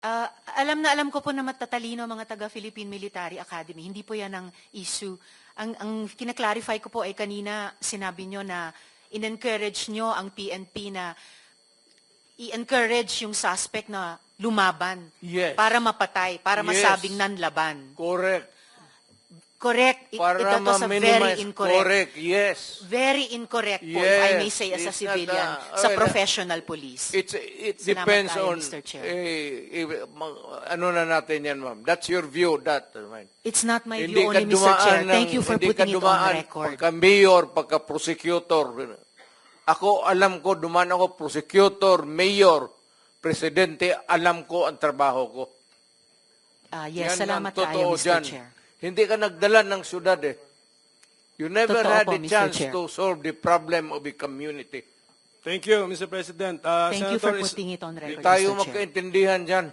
Alam ko po na matatalino mga taga Philippine Military Academy. Hindi po yan ang issue. Ang kina-clarify ko po ay kanina sinabi nyo na in-encourage nyo ang PNP na i-encourage yung suspect na lumaban. Yes. Para mapatay, para Yes. masabing nanlaban. Correct. Correct. Para That was a very ma-minimize. incorrect. Correct, yes. Very incorrect po, if Yes. I may say as a It's not, civilian, sa professional police. It Salamat depends tayo, on, Mr. Chair. ano na natin yan, ma'am. That's your view, that. It's not my view only, Mr. Chair. Thank you for putting it on record. Pagka-mayor, pagka-prosecutor. Ako, alam ko, dumaan ako, prosecutor, mayor, presidente, alam ko ang trabaho ko. Yes, Yan ang salamat tayo, totoo Mr. dyan. Chair. Hindi ka nagdala ng syudad eh. You never Totoo had po, a Mr. chance Chair. to solve the problem of the community. Thank you, Mr. President. Thank you for Senator, putting it on record, Tayo Mr. Chair. magkaintindihan dyan.